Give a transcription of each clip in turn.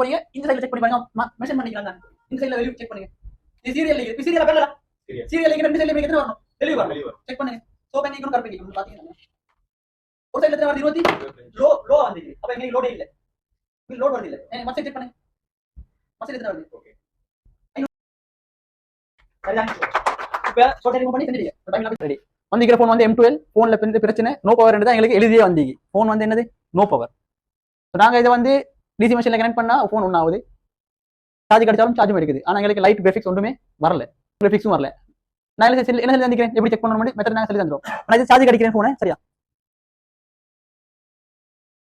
போறீங்க இந்த சைடுல செக் பண்ணி பாருங்க மென்ஷன் பண்ணிக்கலாம் தான் இந்த சைடுல வேல்யூ செக் பண்ணுங்க இது சீரியல் இது சீரியல் பேர்ல சீரியல் இங்க ரெண்டு சைடுல మీకు எத்தனை வரணும் தெளிவு வரணும் செக் பண்ணுங்க சோ பண்ணி இன்னும் கரெக்ட் பண்ணி பாத்தீங்கன்னா ஒரு சைடுல எத்தனை வருது 20 லோ வந்திருக்கு அப்ப எங்க லோட் இல்ல இது லோட் வருது இல்ல மத்த செக் பண்ணுங்க மத்த எத்தனை வருது ஓகே சரியா இப்ப சோட்டை ரிமூவ் பண்ணி செஞ்சிட்டீங்க ரெடி வந்திக்கிற போன் வந்து M12 போன்ல பிரச்சனை நோ பவர் தான் எங்களுக்கு எழுதியே வந்தீங்க போன் வந்து என்னது நோ பவர் நாங்க இதை வந்து டிசி மிஷின்ல கனெக்ட் பண்ணா போன் ஒன் ஆகுது சார்ஜ் கிடைச்சாலும் சார்ஜும் இருக்குது ஆனா எங்களுக்கு லைட் கிராஃபிக்ஸ் ஒன்றுமே வரல கிராஃபிக்ஸும் வரல நான் என்ன சொல்லி தந்திக்கிறேன் எப்படி செக் பண்ணணும் மெத்தட் நாங்க சொல்லி தந்துரும் நான் இது சார்ஜ் கிடைக்கிறேன் போனே சரியா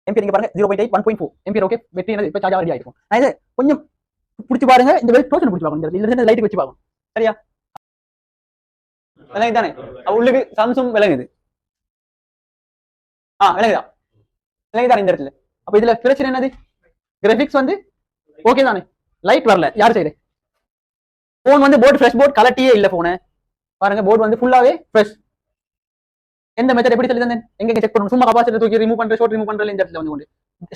எம்பி நீங்க பாருங்க 0.8 1.4 எம்பி ஓகே பேட்டரி என்னது இப்ப சார்ஜ் ஆல்ரெடி ஆயிருக்கும் நான் இதை கொஞ்சம் பிடிச்சி பாருங்க இந்த வெல் டோஷன் பிடிச்சி பாருங்க இந்த லைட் வச்சு பாருங்க சரியா விளங்குது தானே உள்ளுக்கு சாம்சங் விளங்குது விளங்குதா விளங்குதா இந்த இடத்துல அப்ப இதுல பிரச்சனை என்னது கிராபிக்ஸ் வந்து ஓகே தானே லைட் வரல யார் சைடு போன் வந்து போர்டு ஃப்ரெஷ் போர்டு கலட்டியே இல்ல போனு பாருங்க போர்டு வந்து ஃபுல்லாவே ஃப்ரெஷ் எந்த மெத்தட் எப்படி சொல்லி தந்தேன் எங்க செக் பண்ணணும் சும்மா கபாசிட்டர் தூக்கி ரிமூவ் பண்ற ஷார்ட் ரிமூவ் பண்ற இந்த இடத்துல வந்து கொண்டு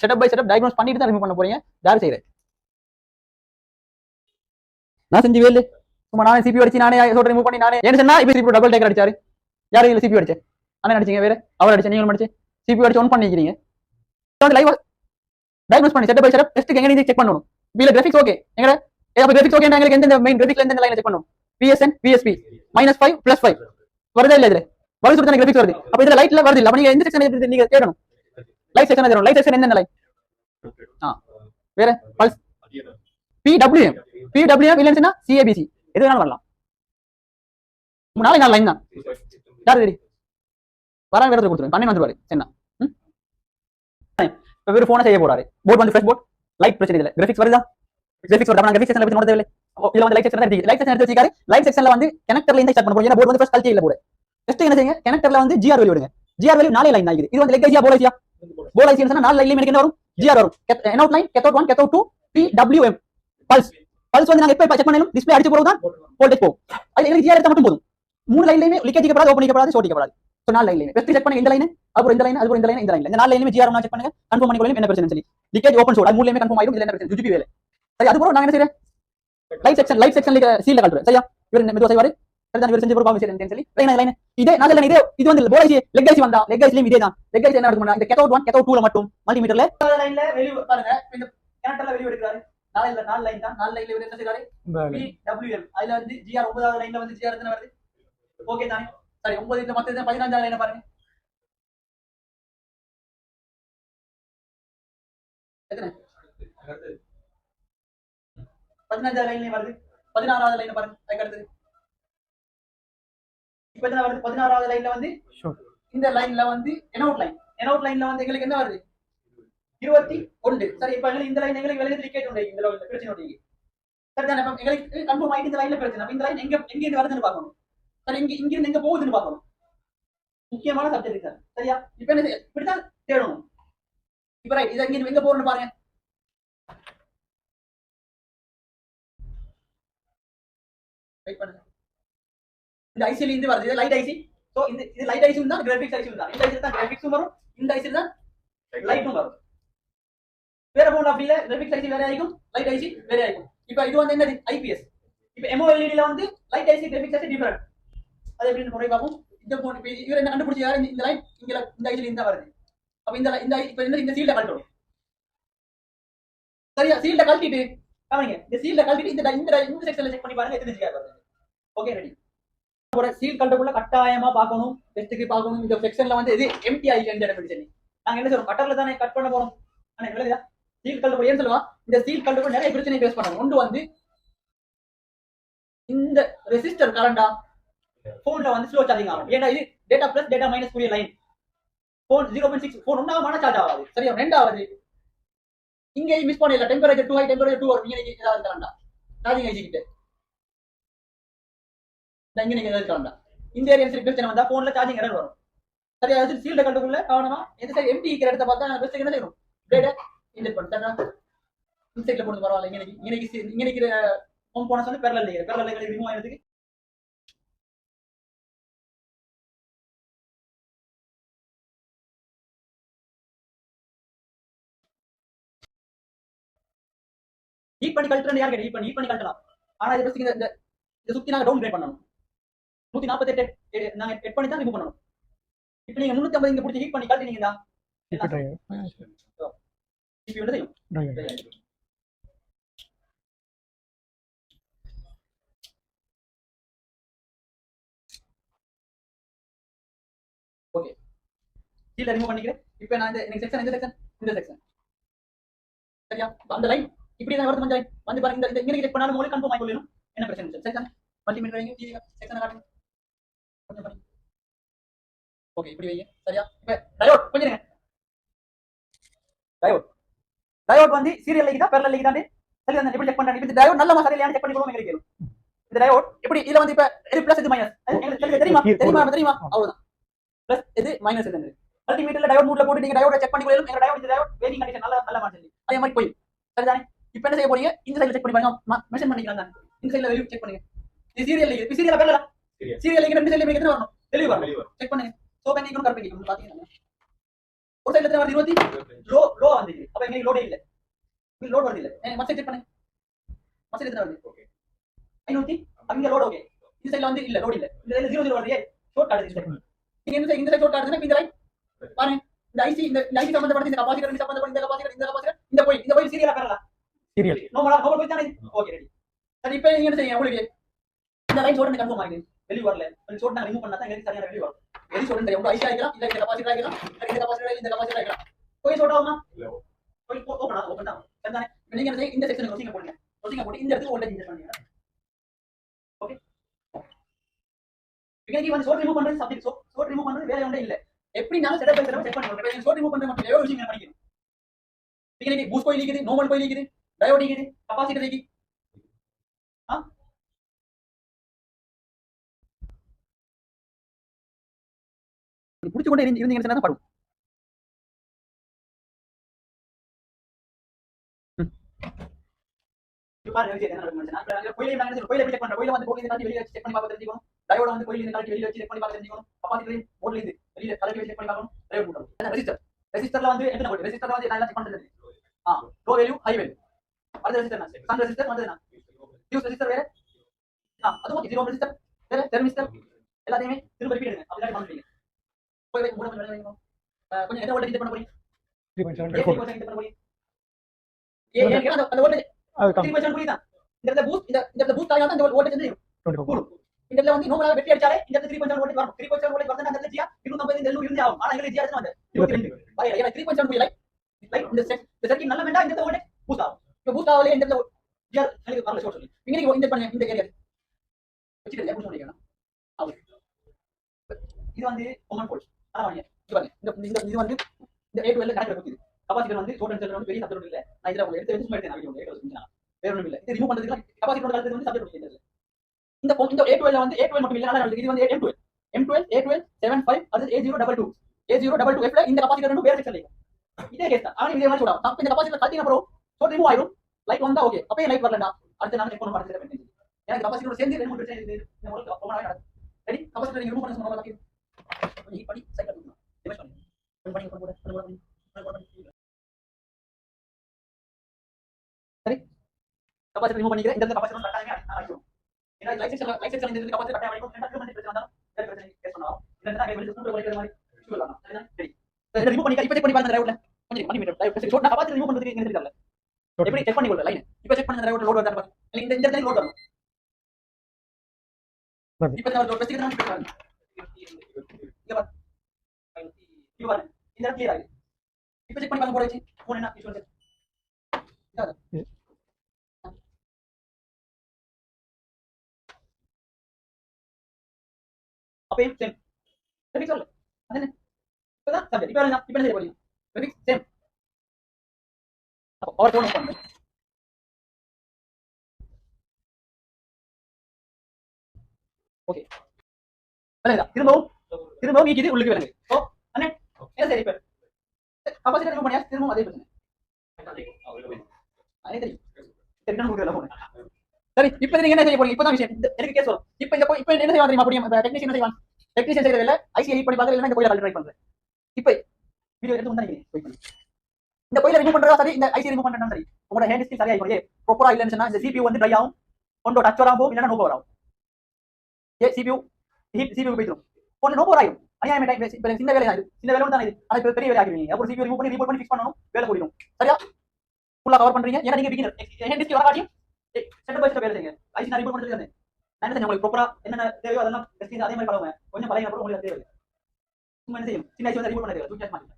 செட்டப் பை செட்டப் டயக்னோஸ் பண்ணிட்டு தான் ரிமூவ் பண்ண போறீங்க யார் சைடு நான் செஞ்சு வேலை சும்மா நானே சிபி அடிச்சு நானே ஷார்ட் ரிமூவ் பண்ணி நானே என்ன சொன்னா இப்போ சிபி டபுள் டேக்கர் அடிச்சாரு யாரும் இல்ல சிபி அடிச்சேன் அண்ணன் அடிச்சீங்க வேற அவர் அடிச்சேன் நீங்களும் அடிச்சு சிபி அடிச்சு ஆன் பண்ணிக்கிறீங்க லைவ் டயக்னோஸ் பண்ணி செட்டப் பை செட்டப் டெஸ்ட் எங்க நீங்க செக் பண்ணணும் வீல கிராபிக்ஸ் ஓகே எங்க அப்ப கிராபிக்ஸ் ஓகே எங்களுக்கு எந்த மெயின் கிராபிக்ஸ்ல எந்த லைன்ல செக் பண்ணணும் PSN PSP -5 +5 வருதா இல்ல இதுல வருது சொல்லிட்டு கிராபிக்ஸ் வருது அப்ப இதுல லைட்ல வருது இல்ல அப்ப நீங்க எந்த செக்ஷன் நீங்க தேடணும் லைட் செக்ஷன் தேடணும் லைட் செக்ஷன் என்ன லைன் வேற பல்ஸ் PWM இல்லன்னா CABC எது வேணாலும் வரலாம் நாலு லைன் தான் யாரு தெரியும் வர வேற கொடுத்துருங்க பண்ணி வந்துருவாரு என்ன இப்ப வேற போனை செய்ய போறாரு போர்டு வந்து ஃப்ரெஷ் போர்டு லைட் பிரச்சனை இல்ல கிராபிக்ஸ் வருதா கிராபிக்ஸ் வருதா கிராபிக்ஸ் செக்ஷன்ல பத்தி நோட தேவையில்லை இதுல வந்து லைட் செக்ஷன் தான் இருக்கு லைட் செக்ஷன் எடுத்து வச்சிருக்காரு லைட் செக்ஷன்ல வந்து கனெக்டர்ல இருந்து ஸ்டார்ட் பண்ண போறீங்க போர்டு வந்து ஃபர்ஸ்ட் கல்ட்டி இல்ல போர்டு ஃபர்ஸ்ட் என்ன செய்யுங்க கனெக்டர்ல வந்து GR வேல்யூ விடுங்க GR வேல்யூ நாலே லைன் தான் இருக்குது இது வந்து லெக் ஐசியா போல் ஐசியா போல் ஐசியா நாலு லைன்ல எனக்கு என்ன வரும் GR வரும் என் out line gate out 1 gate out 2 PWM pulse pulse வந்து நாங்க எப்ப செக் பண்ணனும் டிஸ்ப்ளே அடிச்சு போறது தான் வோல்டேஜ் போகும் அது எனக்கு GR எடுத்தா மட்டும் போதும் மூணு லைன்லயுமே லீக்கேஜ் கப்படாது ஓபன் கப்படாது ஷார்ட் கப்படாது சோ நாலு லைன்லயுமே ஃபர்ஸ்ட் செக் பண்ணுங்க இந்த லைன் அப்புறம் இந்த லைன் அப்புறம் இந்த லைன் இந்த லைன் இந்த நாலு லைன்லயுமே GR ஒண்ணா செக் பண்ணுங்க கன்ஃபார்ம் பண்ணிக்கோங்க என்ன பிரச்சனை சொல்லி லீக்கேஜ் ஓபன் ஷார்ட் அது மூணுலயுமே கன்ஃபார்ம் ஆயிடும் இதுல என்ன பிரச்சனை ஜுஜிபி வேலை சரி அதுக்கு அப்புறம் நாங்க என்ன செய்றேன் லைட் செக்ஷன்ல சீல்ல கல்றேன் சரியா இவர் மெதுவா செய்வாரு சரிதான் இவர் செஞ்சு போற பாவம் செய்றேன் சொல்லி லைன் இதே நாலு லைன் இது வந்து போல் ஐசி லெக் ஐசி வந்தா லெக் ஐசிலயும் இதே தான் லெக் ஐசி என்ன எடுக்கணும் இந்த கெட் அவுட் 1 கெட் அவுட் 2ல மட்டும் மல்டிமீட்டர்ல லைன்ல வெளிய பாருங்க இந்த கனெக்டர்ல வெளிய எடுக்கறாரு நாலு லைன் தான் நாலு லைன்ல இவர் என்ன செய்றாரு PWM அதுல வந்து GR 9வது லைன்ல வந்து GR எத்தனை வருது ஓகே தானே சரி 9 இந்த மத்த 15வது லைன் பாருங்க எத்தனை 15வது லைன்ல வருது 16வது லைன் பாருங்க அதுக்கு அடுத்து இப்போ என்ன வருது 16வது லைன்ல வந்து இந்த லைன்ல வந்து என் அவுட் லைன்ல வந்து எங்களுக்கு என்ன வருது 21 சரி இப்போ இந்த லைன் எங்களுக்கு வெளிய லீக்கேஜ் உண்டு இந்த லைன்ல பிரச்சனை உண்டு சரி தானே அப்ப எங்களுக்கு கன்ஃபார்ம் ஆயிட்டு இந்த லைன்ல பிரச்சனை இந்த லைன் எங்க இருந்து வருதுன்னு பார்க்கணும் சரி இங்க இருந்து எங்க போகுதுன்னு பார்க்கணும் முக்கியமான சப்ஜெக்ட் சார் சரியா இப்போ என்ன இப்படிதான் தேடணும் இப்போ ரைட் இத இங்க எங்க போறன்னு பாருங்க வெயிட் பண்ணுங்க இந்த ஐசில இருந்து வருது இது லைட் ஐசி சோ இது லைட் ஐசி தான் கிராபிக்ஸ் ஐசி தான் இந்த ஐசி தான் கிராபிக்ஸும் வரும் இந்த ஐசி தான் லைட்டும் வரும் வேற போன் அப்படி இல்ல கிராபிக்ஸ் ஐசி வேற ஆயிடும் லைட் ஐசி வேற ஆயிடும் இப்போ இது வந்து என்னது IPS இப்போ MOLED ல வந்து light IC graphics IC different அது எப்படின்னு முறை பாப்போம் இந்த போன் இவர் என்ன கண்டுபிடிச்சாரு இந்த லைட் இங்க இந்த ஐசில இருந்து வருது அப்ப இந்த இப்போ இந்த சீல்ட கழட்டணும் சரியா சீல்ட கழட்டிட்டு பாருங்க இந்த சீல்ட கழட்டிட்டு இந்த செக்ஷன்ல செக் பண்ணி பாருங்க எத்தனை GR வருது ஓகே ரெடி ஒரு சீல் கல்ட்டுக்குள்ள கட்டாயமா பார்க்கணும் டெஸ்ட்க்கு பார்க்கணும் இந்த செக்ஷன்ல வந்து இது எம்டி ஐசி எந்த இடத்துல சொல்லி நாங்க என்ன சொல்றோம் கட்டர்ல தானே கட் பண்ண போறோம் அண்ணே விளையாதா சீல் கல்ட்டு ஏன் சொல்லுவா இந்த சீல் கல்ட்டுக்குள்ள நிறைய பிரச்சனை ஃபேஸ் பண்ணணும் ஒன்று வந்து இந்த ரெசிஸ்டர் கரண்டா போன்ல வந்து ஸ்லோ சார்ஜிங் ஆகும் ஏன்னா இது டேட்டா பிளஸ் டேட்டா மைனஸ் கூடிய லைன் போன் 0.6 போன் ஒன்றாவது சார்ஜ் ஆகாது சரியா ரெண்டாவது இங்கே மிஸ் பண்ணல டெம்பரேச்சர் 2 ஹை டெம்பரேச்சர் 2 வரும் நீங்க ஏதாவது கரண்டா சார்ஜிங் ஐசி கிட்ட நீங்க எதாவது இந்த ஏரியா பிரச்சனை வந்தா போன்ல சார்ஜிங் எரர் வரும் சரியா சீல்ட கல்ட்டுக்குள்ள கவனமா எந்த சைடு எம்டி இருக்கிற இடத்த பார்த்தா பெஸ்ட் என்ன செய்யணும் டேட்டா இன்ஜெக்ட் பண்ணிட்டா இன்சைட்ல போடுறது பரவாயில்ல இங்க ஹோம் போனஸ் வந்து பெரலல் ரிமூவ் ஆயிருக்கு ஹீட் பண்ணி கழட்டுறது யார் கேட்டு ஹீட் பண்ணி கழட்டலாம். ஆனா இது ஃபர்ஸ்ட் இந்த சுத்தி நாங்க டவுன் கிரேட் பண்ணணும். 148 நாங்க செட் பண்ணி தான் ரிமூவ் பண்ணணும். இப்போ நீங்க 350 இங்க புடிச்சு ஹீட் பண்ணி கழட்டினீங்கடா இப்போ ட்ரை இப்போ என்ன செய்யும்? ஓகே கீழ ரிமூவ் பண்ணிக்கிறேன். இப்போ நான் இந்த செக்ஷன் இந்த செக்ஷன் சரியா? அந்த லைன் இப்படி தான் வருது மஞ்சள் வந்து பாருங்க. இந்த இங்க செக் பண்ணாலும் உங்களுக்கு கன்ஃபார்ம் ஆகி கொள்ளணும். என்ன பிரச்சனை இல்லை. செக்ஷன் மல்டிமீட்டர் வைங்க. டிவி செக்ஷன் காட்டுங்க கொஞ்சம் பண்ணி. ஓகே இப்படி வைங்க சரியா? இப்போ டயோட் கொஞ்சம் இருங்க. டயோட் வந்து சீரியல் லைக் தான் பேரலல் லைக் தான் சரி. அந்த எப்படி செக் பண்றாங்க? இப்போ இந்த டயோட் நல்ல மாதிரி சரியான செக் பண்ணி கொள்ளும் எங்களுக்கு. இந்த டயோட் எப்படி இதுல வந்து இப்போ இது பிளஸ் இது மைனஸ் எங்களுக்கு தெரியுமா அவ்வளவுதான். பிளஸ் இது மைனஸ் இது மல்டிமீட்டர்ல டயோட் மூட்ல போட்டு நீங்க டயோட செக் பண்ணி கொள்ளணும். எங்க டயோட் இந்த டயோட் வேரிங் கண்டிஷன் நல்ல மாதிரி அதே மாதிரி போய் சரிதானே? இப்போ என்ன செய்ய போறீங்க? இந்த சைடுல செக் பண்ணி பாருங்க. மென்ஷன் பண்ணிக்கலாம் தான். இந்த சைடுல வேல்யூ செக் பண்ணுங்க. இது சீரியல் லைக் இது சீரியல் பேரலல் சீரியல் லைக் ரெண்டு சைடுல எத்தனை வரணும்? தெளிவா வரணும். செக் பண்ணுங்க. சோ பண்ணிக்கணும் கரெக்ட் பண்ணிக்கணும் பாத்தீங்கன்னா ஒரு சைடுல எத்தனை வருது? 20 லோ வந்து அப்ப எங்க லோடே இல்ல. இங்க லோட் வருது இல்ல. மத்த செக் பண்ணுங்க. மத்த எத்தனை வருது? ஓகே 500 அங்க லோட் ஓகே. இந்த சைடுல வந்து இல்ல லோட் இல்ல. இந்த சைடுல 00 வருது. ஷார்ட் கார்டு செக் பண்ணுங்க. நீங்க இந்த சைடு ஷார்ட் கார்டுனா இந்த லைன் பாருங்க. இந்த ஐசி சம்பந்தப்பட்ட இந்த கபாசிட்டர் சம்பந்தப்பட்ட இந்த கபாசிட்டர் இந்த போய் சீரியலா பெறலாம். சீரியல் நோமலா போய் தானே. Okay ready. சரி இப்போ நீங்க என்ன செய்யுங்க? உங்களுக்கு இந்த லைன் ஷார்ட் கன்ஃபார்ம் ஆயிடுது. வெளிய வரல. அந்த ஷார்ட் நான் ரிமூவ் பண்ணா தான் எனக்கு சரியான வெளிய வரும். வெளிய ஷார்ட் தெரியும். ஐசி ஆயிக்கலாம் இல்ல இந்த கபாசிட்டர் ஆயிக்கலாம் இல்ல இந்த கபாசிட்டர் ஆயிக்கலாம். போய் ஷார்ட் ஆகுமா? இல்ல. போய் ஓபன் தான். சரிதானே? நீங்க என்ன செய்யுங்க? இந்த செக்ஷன் ரோசிங்க போடுங்க. ரோசிங்க போட்டு இந்த இடத்துக்கு வோல்டேஜ் இன்ஜெக்ட் பண்ணுங்க. ஓகே இங்க வந்து ஷார்ட் ரிமூவ் பண்றது சப்ஜெக்ட் ஷார்ட் ரிமூவ் பண்றது வேற ஒன்றே இல்ல. எப்படி நாம செட்டப் செக் பண்ணுவோம். ஷார்ட் ரிமூவ் பண்றது மட்டும் எவ்வளவு விஷயம் பண்ணிக்கணும். நீங்க பூஸ்ட் கோயில் இருக்குது, நார்மல் கோயில் இருக்குது, டயோட் இருக்குது, கபாசிட்டர் இருக்குது. புடிச்சு கொண்டே இருந்தீங்க சொன்னா படும். பாருங்க என்ன நடக்குது. நான் கோயிலே நாங்க கோயிலே செக் பண்றோம். கோயில வந்து கோயில காட்டி வெளிய செக் பண்ணி பார்க்க தெரிஞ்சுக்கணும். டயோட வந்து கோயில காட்டி வெளிய செக் பண்ணி பார்க்க தெரிஞ்சுக்கணும். கபாசிட்டர் போர்ட்ல இருந்து வெளிய கலட்டி செக் பண்ணி பார்க்கணும். டயோட் போடணும். ரெசிஸ்டர்ல வந்து என்ன போடு? ரெசிஸ்டர்ல வந்து நான் செக் பண்றது. Low value high value. அடுத்த ரெசிஸ்டர் நான் சன் ரெசிஸ்டர் வந்து நான் ஃபியூஸ் ரெசிஸ்டர் வேற. அது ஓகே 0 ரெசிஸ்டர் வேற தெர்மிஸ்டர் எல்லாத்தையுமே திரும்ப ரிப்பீட் எடுங்க. அப்படியே பண்ணுவீங்க. போய் மூணு மணி நேரம் கொஞ்சம் என்ன வோல்டேஜ் பண்ண போறீங்க? 3.7 பண்ண போறீங்க. ஏன் அந்த வோல்டேஜ் 3.7 புரியுதா? இந்த பூஸ்ட் பூஸ்ட் ஆனா அந்த வோல்டேஜ் வந்து கூடும். இந்த இடத்துல வந்து நோமலா வெட்டி அடிச்சாலே இந்த 3.7 வோல்டேஜ் வரும். 3.7 வோல்டேஜ் வந்தா அந்த இடத்துல ஜிஆர் 250 இந்த 700 இருந்து ஆகும். ஆனா எங்களுக்கு ஜிஆர் வந்து 22 பை ஏன்னா 3.7 புரிய லைக் இந்த சர்க்கிட் நல்ல வேண்டாம். இந்த இடத்துல வோல்டேஜ் பூஸ்ட் ஆகும். இப்போ பூஸ்ட் ஆகலையே இந்த இடத்துல ஜிஆர் எனக்கு வரல ஷார்ட் சொல்லி இங்க நீங்க இந்த பண்ணுங்க. இந்த ஏரியா வச்சிட்டு பூஸ்ட் பண்ணிக்கலாம். இது வந்து காமன் ஃபால்ட். அதான் இந்த இது வந்து இந்த A12 கனெக்ட் இருக்குது. கபாசிட்டர் வந்து ஷார்ட் அண்ட் செல்ல வந்து பெரிய சப்ஜெக்ட் இல்ல. நான் இதல உங்களுக்கு எடுத்து சும்மா எடுத்தேன் வீடியோ எடுத்து வேற ஒண்ணும் இல்ல. இது ரிமூவ் பண்றதுக்கு கபாசிட்டரோட கலெக்டர் வந்து சப்ஜெக்ட் இல்ல. இந்த A12 வந்து A12 மட்டும் இல்ல. நல்லா இது வந்து M12 A12 75 அது A022 A022 F ல இந்த கபாசிட்டர் ரெண்டும் வேற செக்ஷன்ல இருக்கு. இதே கேஸ் தான். ஆனா இதே மாதிரி சொல்றோம். தப்பு இந்த கபாசிட்டர் கட்டின அப்புறம் ஷார்ட் ரிமூவ் ஆயிடும். லைட் வந்தா ஓகே. அப்பவே லைட் வரலடா. அடுத்து நான் செக் பண்ண மாட்டேன். எனக்கு கபாசிட்டரோட சேர்ந்து ரெண்டு மூணு பிரச்சனை இருக்கு. இந்த முறை ரொம்ப நாளா நடக்குது. ரெடி கபாசிட்டர் ரிமூவ் பண்ண சொன்னா பாக்கி கொஞ்சம் ஹீட் பண்ணி சைடுல கொடுக்கணும். டிவைஸ் பண்ணி சரி கபாசிட்டர் ரிமூவ் பண்ணிக்கிறேன். இந்த கபாசிட்டர் கட்டாயமே ஆகும். ஏன்னா லைட் செக்ஷன் இந்த கபாசிட்டர் கட்டாயம் ஆகும். ரெண்டு மணி பிரச்சனை வந்தாலும் வேற பிரச்சனை கேஸ் பண்ணலாம். இந்த நான் வெளிய ஸ்கூட்டர் வளைக்கிற மாதிரி சொல்லலாம். சரியா? சரி இத ரிமூவ் பண்ணிக்க. இப்போ செக் பண்ணி பாருங்க டிரைவர்ல கொஞ்சம் பண்ணி meter type short capacitor remove பண்றதுக்கு என்ன தெரியல. எப்படி செக் பண்ணி கொள்ள லைன் இப்போ செக் பண்ணுங்க. டிரைவர்ல லோட் வருதா பாருங்க. இந்த இடத்துல லோட் வரும். இப்போ நான் லோட் வெச்சிட்டு நான் பாருங்க. இங்க பாருங்க. இங்க பாருங்க. இந்த இடத்துல கிளியர் ஆயிடுச்சு. இப்போ செக் பண்ணி பாருங்க போடுச்சு. போன் என்ன இஷ்யூ வந்து அப்பே சேம் ரெஃபிக்ஸ் வரல. அது என்ன இப்பதான் சப்ஜெக்ட் இப்போ என்ன செய்ய போறீங்க? ரெஃபிக்ஸ் சேம். அப்போ பவர் டோன் பண்ணுங்க. ஓகே வரேடா. திரும்பவும் நீக்கிது உள்ளுக்கு வரங்க. ஓ அண்ணே என்ன சரி இப்போ கபாசிட்டர் ரிமூவ் பண்ணியா? திரும்பவும் அதே பிரச்சனை. அதே தெரியும். சரி நான் உங்களுக்கு போறேன். சரி இப்போ நீங்க என்ன செய்ய போறீங்க? இப்பதான் விஷயம் எனக்கு கேஸ் வரும். இப்போ என்ன செய்வாங்க தெரியுமா? அப்படியே டெக்னீஷியன் என்ன செய்வாங்க? டெக்னீஷியன் செய்யறதுல ஐசி ஹீட் பண்ணி பார்க்கறது இல்ல. இந்த கோயில ட்ரை பண்றேன். இப்போ வீடியோ எடுத்து வந்தா நீங்க போய் பண்ணுங்க. இந்த கோயில ரிமூவ் பண்றதா சரி, இந்த ஐசி ரிமூவ் பண்றதா சரி. உங்களோட ஹேண்ட் ஸ்கில் சரியா இருக்கும். ப்ராப்பரா இல்லைன்னு சொன்னா இந்த CPU வந்து ட்ரை ஆகும், கொண்டு டச் வராம போகும், இல்லைன்னா நோ பவர் ஆகும். CPU ஹீட் CPU போயிடும், போன்ல நோ பவர் ஆகும். அநியாயமே டைம் வேஸ்ட். இப்போ சின்ன வேலை ஆகுது, சின்ன வேலை தான் இது, ஆனா இப்போ பெரிய வேலை ஆகிடுவீங்க. அப்புறம் CPU ரிமூவ் பண்ணி ரீபோர்ட் பண்ணி ஃபிக்ஸ் பண்ணணும், வேலை போயிடும். சரியா ஃபுல்லா கவர் பண்றீங்க. ஏன்னா நீங்க பிகினர், ஹேண்ட் ஸ்கில் வர காட்டியும் ஸ்டெப் பை ஸ்டெப் வேலை செய்யுங்க. ஐசி நான் ரிப்போர்ட் பண்ணி சொல்லிருந்தேன். நான் என்ன உங்களுக்கு ப்ராப்பரா என்னென்ன தேவையோ அதெல்லாம் டெஸ்டிங் அதே மாதிரி பழகுவேன். கொஞ்சம் பழகின அப்புறம் உங்களுக்கு தேவை சும்மா என்ன செய்யும், சின்ன ஐசி வந்து ரிமூவ் பண்ண தேவை, தூக்கி மாட்டேன்.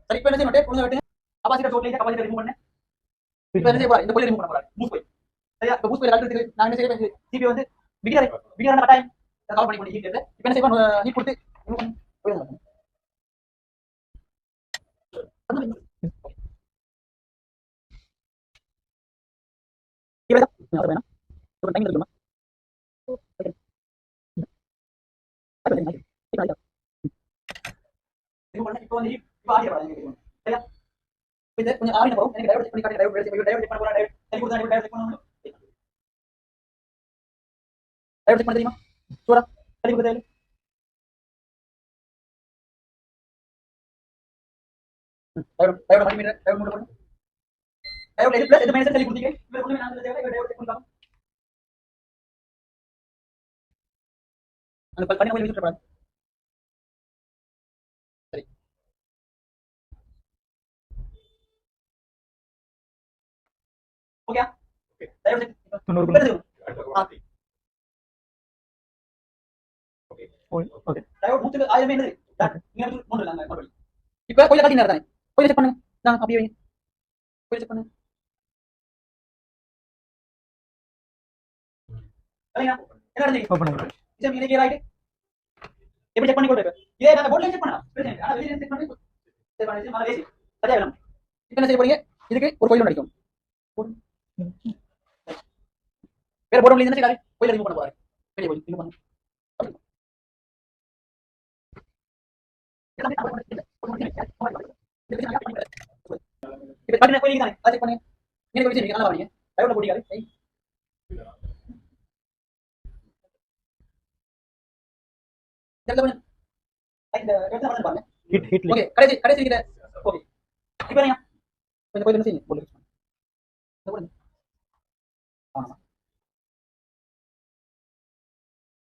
சரி இப்போ என்ன செய்யணும், டேப் ஒழுங்கா வெட்டு. கபாசிட்டர் டோட்டல் கபாசிட்டர் ரிமூவ் பண்ணு. இப்போ என்ன செய்ய போறா, இந்த கோயில் ரிமூவ் பண்ண போறா, பூஸ்ட் கோயில். சரியா இப்போ பூஸ்ட் கோயில் கலெக்டருக்கு நான் என்ன செய்ய CPU வந்து பிகினர் கட்டாயம் கவர் பண்ணி ஹீட் எடுத்து இப்போ என்ன செய்ய ஹீட் கொடுத்து ரிமூவ் பண்ணி போயிடும். இவரா நான் வேணா ஒரு டைம் இருக்குமா இப்போ வந்து இப்போ ஆடியோ வராங்க. சரியா இது கொஞ்சம் ஆடின போறோம். எனக்கு டைவர்ட் பண்ணி காட்டி டைவர்ட் செக் பண்ண போறேன். டைவர்ட் கொடுத்தா டைவர்ட் செக் பண்ணனும். டைவர்ட் செக் பண்ண தெரியுமா சூரா சரி கொடுத்தேன். டைவர்ட் மல்டிமீட்டர் டைவர்ட் மூட போறேன். டைவர்ட் இது பிளஸ் இது மைனஸ் சொல்லி கொடுத்தீங்க. இவர கொண்டு நான் தேவை டைவர்ட் செக் பண்ணலாம். அந்த பண்ணி போய் யூஸ் பண்ணலாம். சரி okay okay divert check 90 okay okay divert மூச்சுக்கு ஆயிரமே என்னது நீங்க மூணு இல்லங்க மறுபடியும். இப்போ கோயில காட்டி நேரா தானே கோயில செக் பண்ணுங்க. நான் அப்படியே வைங்க கோயில செக் பண்ணுங்க. சரிங்க என்ன நடந்துச்சு ஓபன் பண்ணுங்க. இது மீனே கேராயிடு எப்படி செக் பண்ணி கொடுங்க. இதே நான் போர்ட்ல செக் பண்ணலாம் பிரச்சனை ஆனா வெளிய செக் பண்ணி செக் பண்ணி மால வேசி சரியா வேணும். இப்போ என்ன செய்ய போறீங்க, இதுக்கு ஒரு கோயில் அடிக்கும். வேற போர்ட்ல என்ன செய்யறாரு, கோயில ரிமூவ் பண்ண போறாரு. வெளிய போய் ரிமூவ் பண்ணு. இப்போ பாத்தீங்கன்னா கோயிலுக்கு தானே செக் பண்ணுங்க. நீங்க கோயிலுக்கு நீங்க நல்லா வரீங்க டைவர்ட் போடியாரு. இந்த இடத்துல வந்து பாருங்க ஹிட் ஹிட் ஓகே கடைசி கிட்ட ஓகே. இப்போ நீங்க கொஞ்சம் கோயில் என்ன செய்யுங்க போடுங்க. இந்த போடுங்க ஆமா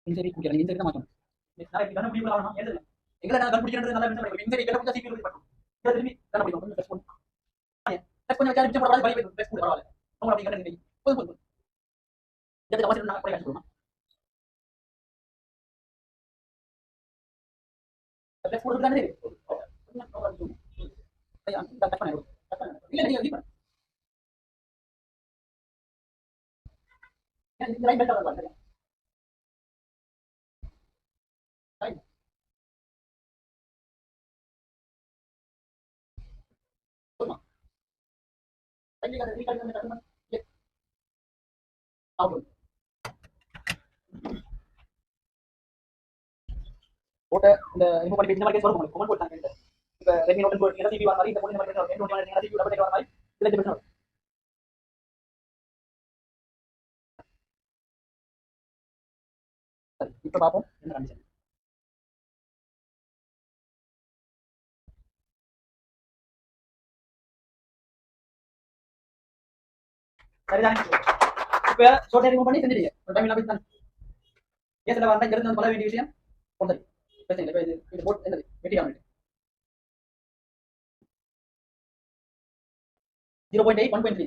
இன்ஜரி குடிக்கலாம். இன்ஜரி தான் மாத்தணும். நான் இப்படி கண்ண முடிவு பண்ணலாம் ஏதல எங்க நான் கண்ண பிடிக்கிறது நல்லா இருந்துச்சு. இன்ஜரி கண்ண பிடிச்சா CPU பண்ணணும். இது திரும்பி கண்ண பிடிக்கும் டெஸ்ட் பண்ணு. டெஸ்ட் பண்ணி வச்சா நிமிஷம் போடாத பை பை டெஸ்ட் பண்ணு பரவாயில்லை. நம்ம அப்படி கண்ண நிங்க போதும். இதுக்கு அவசியம் நான் போய் காட்டுறேன். டெஸ்ட் போடுறது தானே ஐயா டச் பண்ணு இல்ல நீங்க லீவ் பண்ணு. இந்த லைன் பெட்டா வரல. ரைட் சும்மா ரைட் ரீகால் பண்ணு அவுட் போட்ட இந்த ரிமூவ் பண்ணி இந்த மாதிரி கேஸ் வரும். உங்களுக்கு கமெண்ட் போட்டாங்க. இப்போ Redmi Note 10 CPU வர மாதிரி இந்த போன் இந்த மாதிரி கேஸ் வரும். N21 CPU டபுள் டேக் வர மாதிரி இதுல பிரச்சனை வரும். சரி இப்போ பாப்போம் என்ன கண்டிஷன். சரிதானே இப்போ ஷார்ட் ரிமூவ் பண்ணி செஞ்சிடுங்க. ஒரு டைம் போய் தான் கேஸ்ல வந்தா இங்க இருந்து வந்து பல வேண்டிய விஷயம் போந்தது பிரச்சனை இல்லை. இது போட் என்னது வெட்டி ஆகும் 0.8 1.3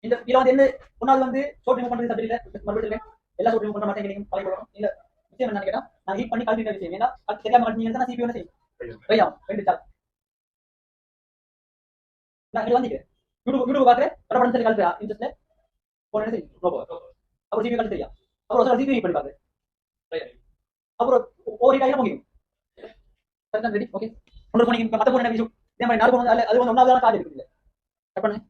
இந்த இதுல வந்து என்ன ஒன்னாவது வந்து ஷார்ட் ரிமூவ் பண்றது சப்ஜெக்ட்ல மறுபடியும் எல்லா ஷார்ட் ரிமூவ் பண்ண மாட்டேங்க. நீங்க பழைய போறோம் இல்ல விஷயம் என்ன கேட்டா நான் ஹீட் பண்ணி கால்குலேட் விஷயம் ஏன்னா அது தெரியாம மாட்டீங்க. நான் CPU என்ன செய்யும் ரையா ரெண்டு சார் நான் இது வந்து யூடியூப் பாக்குறேன் படம் சொல்லி கால்குலேட் இன்ட்ரெஸ்ட்ல போன் என்ன செய்யும் ரோபோ அப்புறம் CPU கால் தெரியா அப்புறம் CPU ஹீட் பண்ணி பாக்குறேன் அப்புறம் ஓவர் ஹீட் ஆகிட முடியும். ரெடி ஓகே ஒன்று போனீங்க மத்த போன விஷயம் இதே மாதிரி நாலு போன அது வந்து ஒன்னாவது கார்டு இருக்குது. கட் பண்ணுங்க